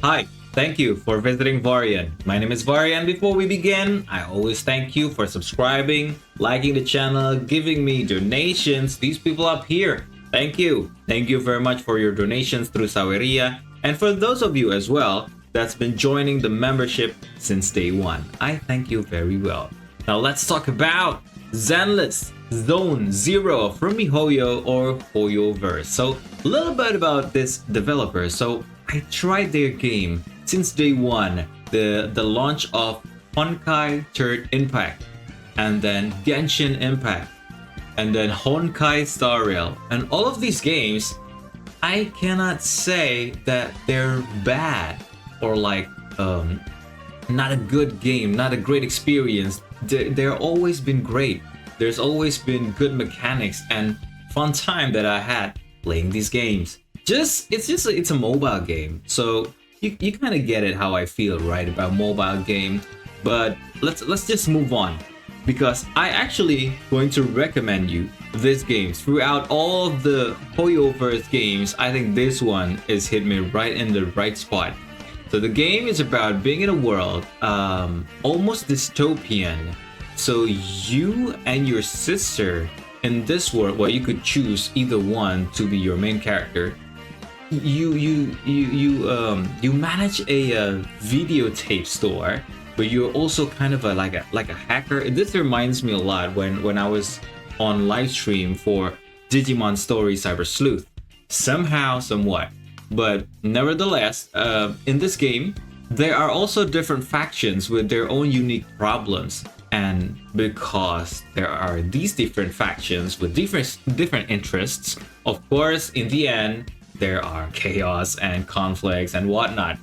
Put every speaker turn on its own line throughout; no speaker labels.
Hi, thank you for visiting Varian. My name is Varian. Before we begin, I always thank you for subscribing, liking the channel, giving me donations. These people up here, thank you. Thank you very much for your donations through Saweria. And for those of you as well that's been joining the membership since day one, I thank you very well. Now let's talk about Zenless Zone Zero from miHoYo or hoyoverse. So a little bit about this developer. So I tried their game since day one, the launch of Honkai Third Impact, and then Genshin Impact, and then Honkai Star Rail, and all of these games, I cannot say that they're bad or like not a good game, not a great experience. They're always been great. There's always been good mechanics and fun time that I had playing these games. It's a mobile game, so you kind of get it how I feel, right, about mobile game. But let's just move on, because I actually going to recommend you this game throughout all of the hoyoverse games. I think this one is hit me right in the right spot. So the game is about being in a world almost dystopian. So you and your sister in this world, well, you could choose either one to be your main character. You manage a videotape store, but you're also kind of like a hacker. This reminds me a lot when I was on live stream for Digimon Story Cyber Sleuth, somehow, somewhat. But nevertheless, in this game, there are also different factions with their own unique problems. And because there are these different factions with different interests, of course, in the end, there are chaos and conflicts and whatnot.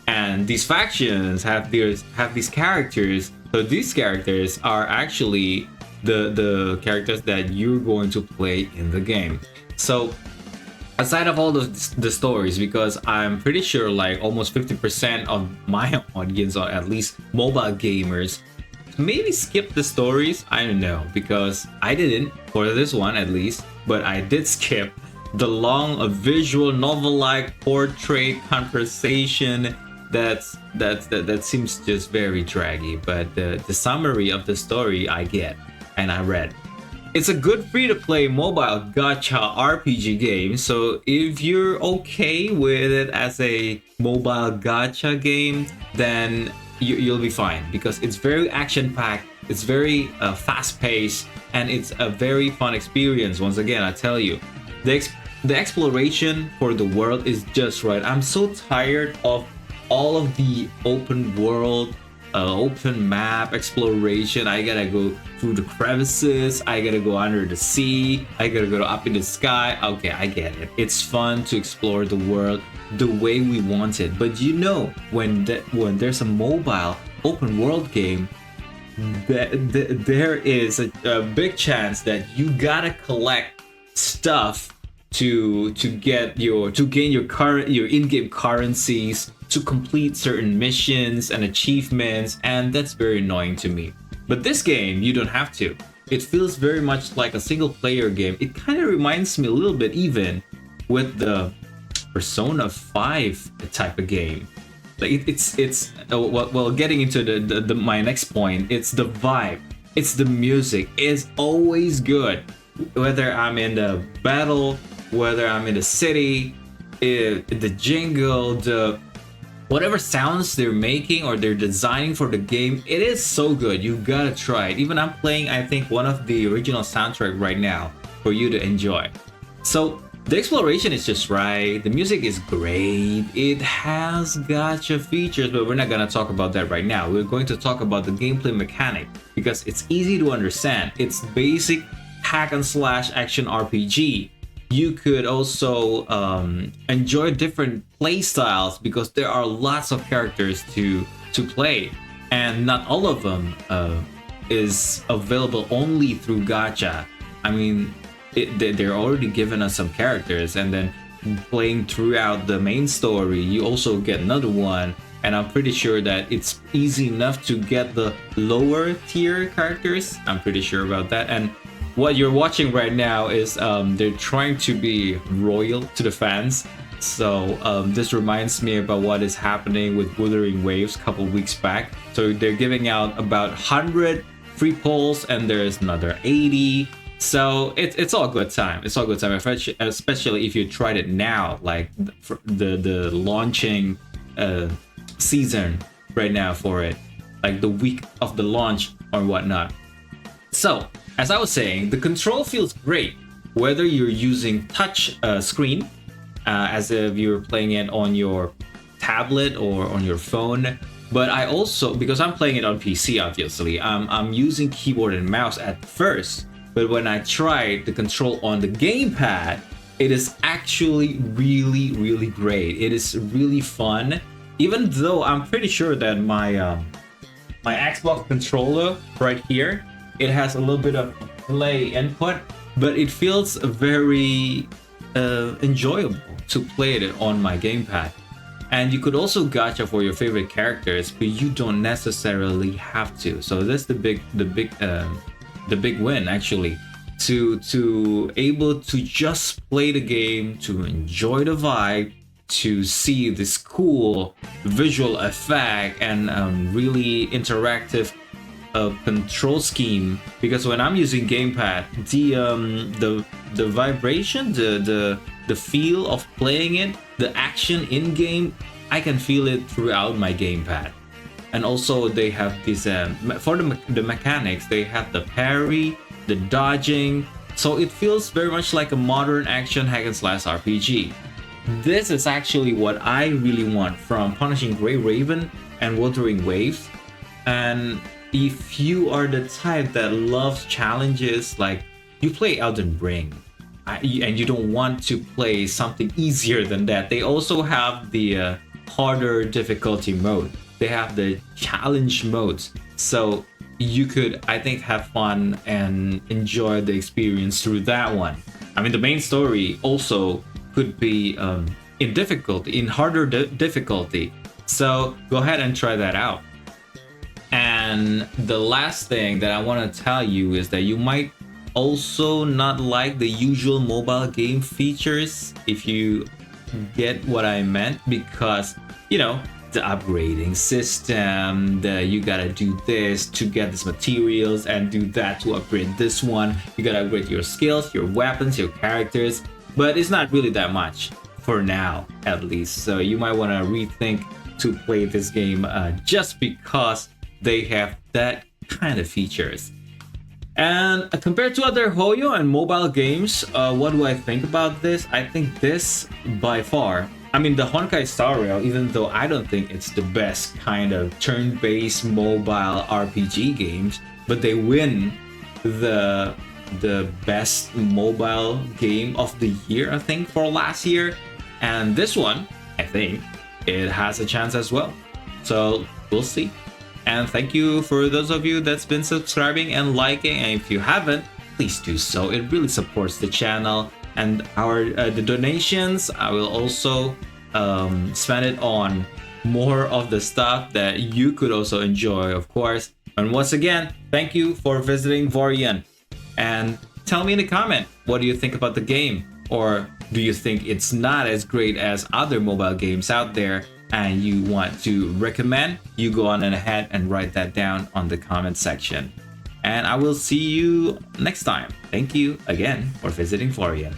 And these factions have these characters. So these characters are actually the characters that you're going to play in the game. So aside of all the stories, because I'm pretty sure like almost 50% of my audience, or at least mobile gamers, maybe skip the stories. I don't know, because I didn't for this one at least, but I did skip the long visual novel-like portrait conversation that seems just very draggy. But the summary of the story I get and I read. It's a good free-to-play mobile gacha RPG game, so if you're okay with it as a mobile gacha game, then you'll be fine, because it's very action-packed, it's very fast-paced, and it's a very fun experience. Once again, I tell you, the exploration for the world is just right. I'm so tired of all of the open world, open map exploration. I gotta go through the crevices, I gotta go under the sea, I gotta go up in the sky. Okay, I get it. It's fun to explore the world the way we want it. But you know, when there's a mobile open world game, there is a big chance that you gotta collect stuff to gain your in-game currencies, to complete certain missions and achievements, and that's very annoying to me. But this game, you don't have to. It feels very much like a single player game. It kind of reminds me a little bit even with the Persona 5 type of game. Like it's well, getting into the my next point, it's the vibe, it's the music is always good, whether I'm in the battle, whether I'm in the city, the jingle, the whatever sounds they're making or they're designing for the game, it is so good. You gotta try it. Even I'm playing, I think, one of the original soundtrack right now for you to enjoy. So the exploration is just right. The music is great. It has gacha features, but we're not gonna talk about that right now. We're going to talk about the gameplay mechanic, because it's easy to understand. It's basic hack and slash action RPG. You could also enjoy different play styles, because there are lots of characters to play, and not all of them is available only through gacha. I mean, they're already giving us some characters, and then playing throughout the main story, you also get another one. And I'm pretty sure that it's easy enough to get the lower tier characters. I'm pretty sure about that. And what you're watching right now is they're trying to be royal to the fans. So this reminds me about what is happening with Wuthering Waves a couple weeks back. So they're giving out about 100 free polls, and there's another 80. So it's all good time. It's all good time, especially if you tried it now, like the launching season right now for it, like the week of the launch or whatnot. So as I was saying, the control feels great whether you're using touch screen, as if you're playing it on your tablet or on your phone. But I also, because I'm playing it on PC, obviously, I'm using keyboard and mouse at first. But when I tried the control on the gamepad, it is actually really, really great. It is really fun. Even though I'm pretty sure that my my Xbox controller right here, it has a little bit of delay input, but it feels very enjoyable to play it on my gamepad. And you could also gacha for your favorite characters, but you don't necessarily have to. So that's the big win, actually, to able to just play the game, to enjoy the vibe, to see this cool visual effect and really interactive control scheme. Because when I'm using gamepad, the vibration, the feel of playing it, the action in game, I can feel it throughout my gamepad. And also they have this for the mechanics, they have the parry, the dodging, so it feels very much like a modern action hack and slash RPG. This is actually what I really want from Punishing Grey Raven and Wuthering Waves. And if you are the type that loves challenges, like you play Elden Ring, and you don't want to play something easier than that, they also have the harder difficulty mode. They have the challenge modes, so you could, I think, have fun and enjoy the experience through that one. I mean, the main story also could be in harder difficulty, so go ahead and try that out. And the last thing that I want to tell you is that you might also not like the usual mobile game features, if you get what I meant, because, you know, the upgrading system, you gotta do this to get these materials and do that to upgrade this one. You gotta upgrade your skills, your weapons, your characters, but it's not really that much for now, at least. So you might want to rethink to play this game just because they have that kind of features. And compared to other Hoyo and mobile games, what do I think about this? I think this, by far, I mean, the Honkai Star Rail, even though I don't think it's the best kind of turn-based mobile RPG games, but they win the best mobile game of the year, I think, for last year. And this one, I think, it has a chance as well. So we'll see. And thank you for those of you that's been subscribing and liking. And if you haven't, please do so. It really supports the channel. And the donations, I will also spend it on more of the stuff that you could also enjoy, of course. And once again, thank you for visiting Vorian. And tell me in the comment, what do you think about the game? Or do you think it's not as great as other mobile games out there and you want to recommend? You go on ahead and write that down on the comment section. And I will see you next time. Thank you again for visiting Florian.